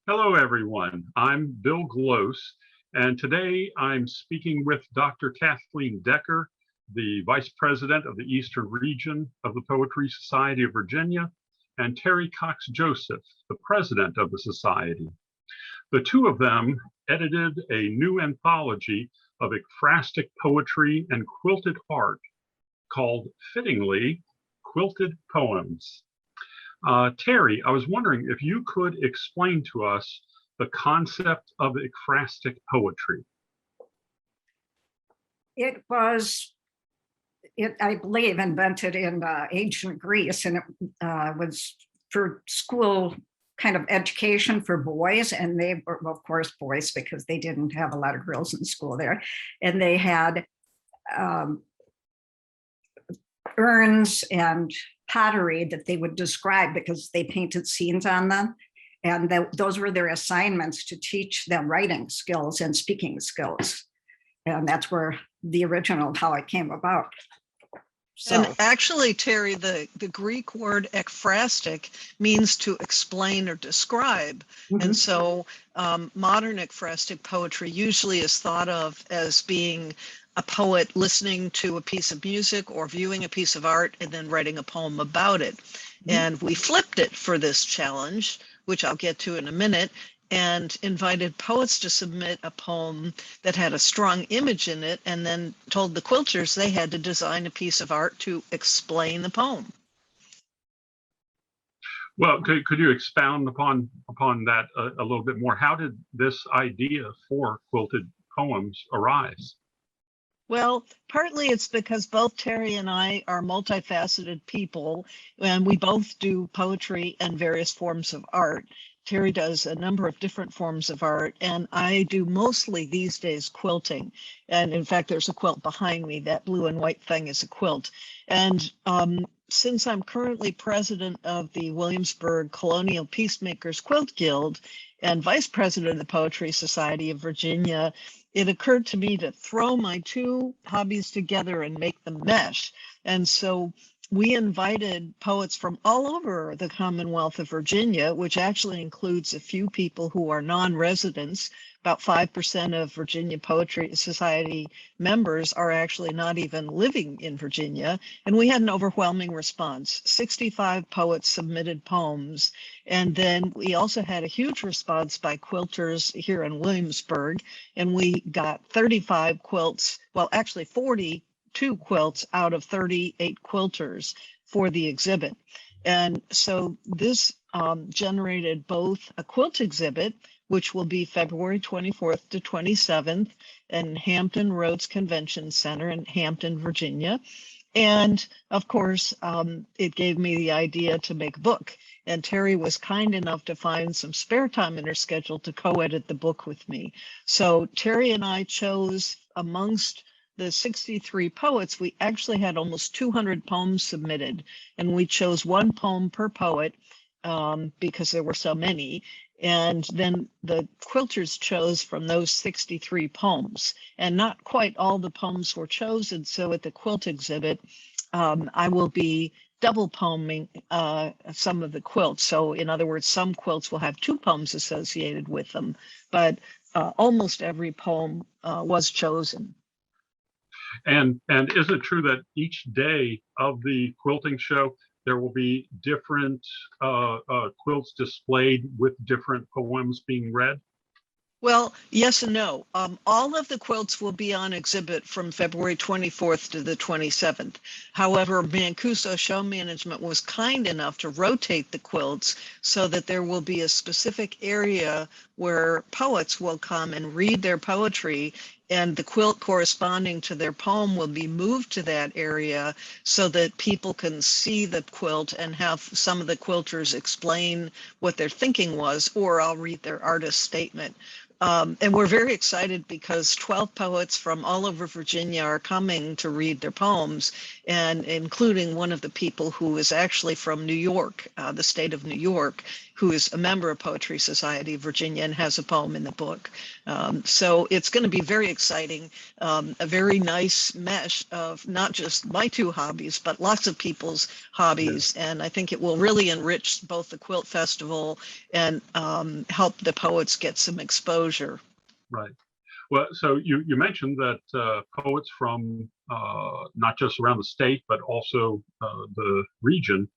Hello, everyone. I'm Bill Glose, and today I'm speaking with Dr. Kathleen Decker, the Vice President of the Eastern Region of the Poetry Society of Virginia, and Terry Cox-Joseph, the President of the Society. The two of them edited a new anthology of ekphrastic poetry and quilted art called, fittingly, Quilted Poems. Terry, I was wondering if you could explain to us the concept of ekphrastic poetry. It was, I believe, invented in ancient Greece, and it was for school kind of education for boys. And they were, well, of course, boys, because they didn't have a lot of girls in school there. And they had urns and pottery that they would describe because they painted scenes on them. And those were their assignments to teach them writing skills and speaking skills. And that's where the original, how it came about. So. And actually, Terry, the Greek word ekphrastic means to explain or describe. Mm-hmm. And so modern ekphrastic poetry usually is thought of as being a poet listening to a piece of music or viewing a piece of art and then writing a poem about it. Mm-hmm. And we flipped it for this challenge, which I'll get to in a minute, and invited poets to submit a poem that had a strong image in it, and then told the quilters they had to design a piece of art to explain the poem. Well, could you expound upon that a little bit more? How did this idea for quilted poems arise? Well, partly it's because both Terry and I are multifaceted people, and we both do poetry and various forms of art. Terry does a number of different forms of art, and I do mostly these days quilting. And in fact, there's a quilt behind me. That blue and white thing is a quilt. And since I'm currently president of the Williamsburg Colonial Piecemakers Quilt Guild and vice president of the Poetry Society of Virginia, it occurred to me to throw my two hobbies together and make them mesh. And so we invited poets from all over the Commonwealth of Virginia, which actually includes a few people who are non-residents. About 5% of Virginia Poetry Society members are actually not even living in Virginia. And we had an overwhelming response. 65 poets submitted poems. And then we also had a huge response by quilters here in Williamsburg. And we got 35 quilts, well, actually 42 quilts out of 38 quilters for the exhibit. And so this generated both a quilt exhibit, which will be February 24th to 27th in Hampton Roads Convention Center in Hampton, Virginia. And of course, it gave me the idea to make a book. And Terry was kind enough to find some spare time in her schedule to co-edit the book with me. So Terry and I chose amongst the 63 poets, we actually had almost 200 poems submitted, and we chose one poem per poet because there were so many. And then the quilters chose from those 63 poems, and not quite all the poems were chosen. So at the quilt exhibit, I will be double poeming some of the quilts. So in other words, some quilts will have two poems associated with them, but almost every poem was chosen. And is it true that each day of the quilting show, there will be different quilts displayed with different poems being read? Well, yes and no. All of the quilts will be on exhibit from February 24th to the 27th. However, Mancuso Show Management was kind enough to rotate the quilts so that there will be a specific area where poets will come and read their poetry, and the quilt corresponding to their poem will be moved to that area so that people can see the quilt and have some of the quilters explain what their thinking was, or I'll read their artist statement. And we're very excited because 12 poets from all over Virginia are coming to read their poems, and including one of the people who is actually from New York, the state of New York, who is a member of Poetry Society of Virginia and has a poem in the book. So it's going to be very exciting, a very nice mesh of not just my two hobbies, but lots of people's hobbies. And I think it will really enrich both the Quilt Festival and help the poets get some exposure. Right. Well, so you mentioned that poets from not just around the state, but also the region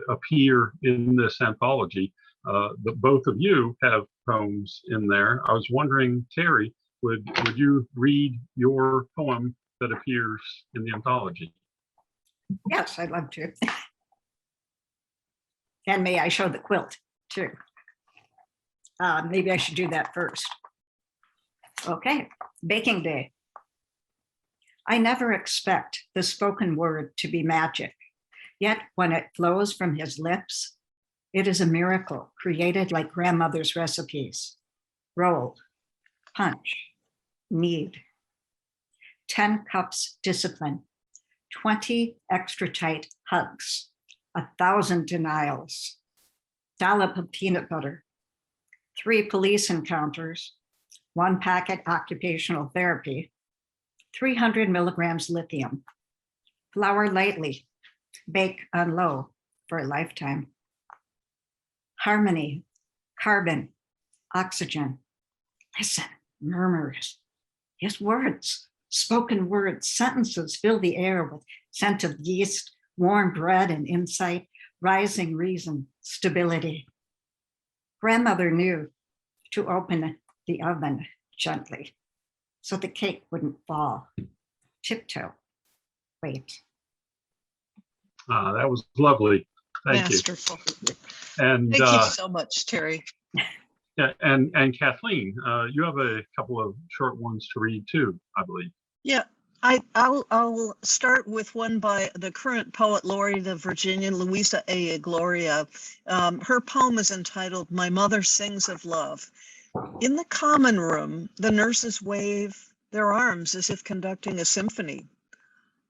appear in this anthology. Both of you have poems in there. I was wondering, Terry, would you read your poem that appears in the anthology? Yes, I'd love to. And may I show the quilt too? Maybe I should do that first. Okay, baking day. I never expect the spoken word to be magic, yet when it flows from his lips, it is a miracle created like grandmother's recipes. Roll, punch, knead. 10 cups discipline, 20 extra tight hugs, 1,000 denials, dollop of peanut butter, 3 police encounters, 1 packet occupational therapy, 300 milligrams lithium, flour lightly, bake on low for a lifetime. Harmony, carbon, oxygen. Listen, murmurs. His words, spoken words, sentences fill the air with scent of yeast, warm bread and insight, rising reason, stability. Grandmother knew to open the oven gently so the cake wouldn't fall. Tiptoe, wait. That was lovely. Thank Masterful. you. And Thank you so much, Terry. yeah, and Kathleen, you have a couple of short ones to read too, I believe. Yeah, I'll start with one by the current poet laureate of Virginia, Luisa A. Igloria. Her poem is entitled "My Mother Sings of Love." In the common room, the nurses wave their arms as if conducting a symphony.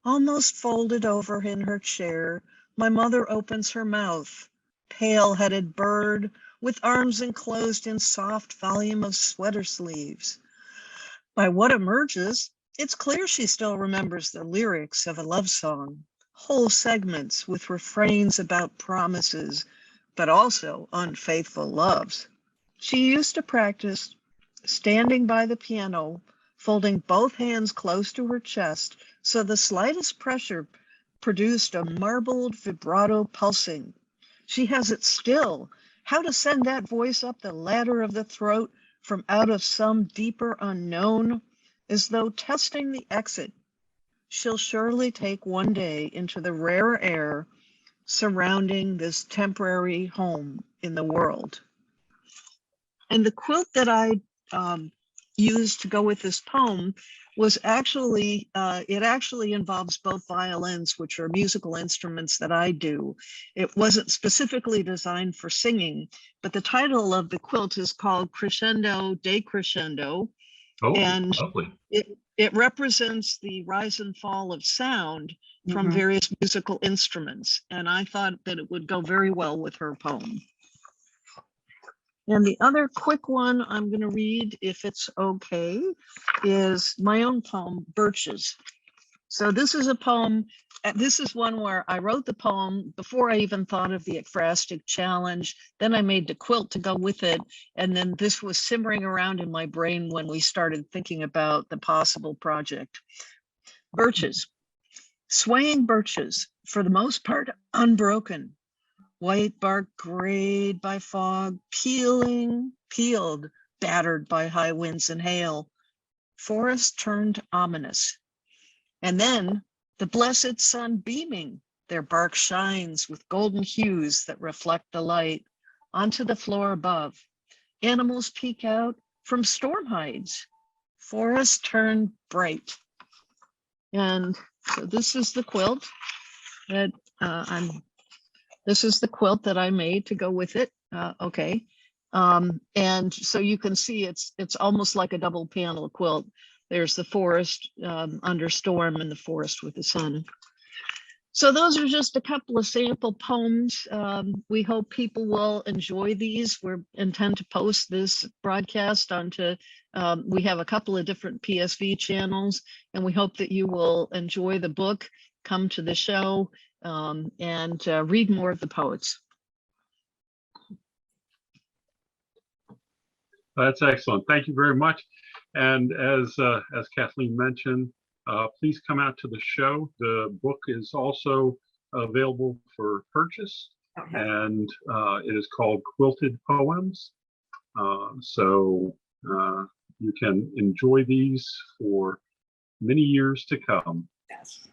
Almost folded over in her chair, my mother opens her mouth, pale-headed bird with arms enclosed in soft volume of sweater sleeves. By what emerges, it's clear she still remembers the lyrics of a love song, whole segments with refrains about promises, but also unfaithful loves. She used to practice standing by the piano, folding both hands close to her chest, so the slightest pressure produced a marbled vibrato pulsing. She has it still, how to send that voice up the ladder of the throat from out of some deeper unknown, as though testing the exit. She'll surely take one day into the rarer air surrounding this temporary home in the world. And the quilt that I used to go with this poem was actually, it actually involves both violins, which are musical instruments that I do. It wasn't specifically designed for singing, but the title of the quilt is called Crescendo Decrescendo. Oh, and lovely. it represents the rise and fall of sound from various musical instruments. And I thought that it would go very well with her poem. And the other quick one I'm going to read, if it's okay, is my own poem, Birches. So this is a poem, this is one where I wrote the poem before I even thought of the ekphrastic challenge. Then I made the quilt to go with it. And then this was simmering around in my brain when we started thinking about the possible project. Birches, swaying birches, for the most part, unbroken. White bark grayed by fog, peeled, battered by high winds and hail. Forest turned ominous. And then the blessed sun beaming, their bark shines with golden hues that reflect the light onto the floor above. Animals peek out from storm hides. Forest turned bright. And so this is the quilt that This is the quilt that I made to go with it. Okay. And so you can see it's almost like a double panel quilt. There's the forest under storm and the forest with the sun. So those are just a couple of sample poems. We hope people will enjoy these. We intend to post this broadcast onto, we have a couple of different PSV channels, and we hope that you will enjoy the book, come to the show, and read more of the poets. That's excellent. Thank you very much. And as Kathleen mentioned, please come out to the show. The book is also available for purchase, Okay. and it is called Quilted Poems. So you can enjoy these for many years to come. Yes.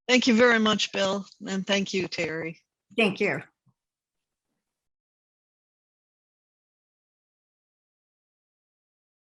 Thank you very much, Bill, and thank you, Terry. Thank you.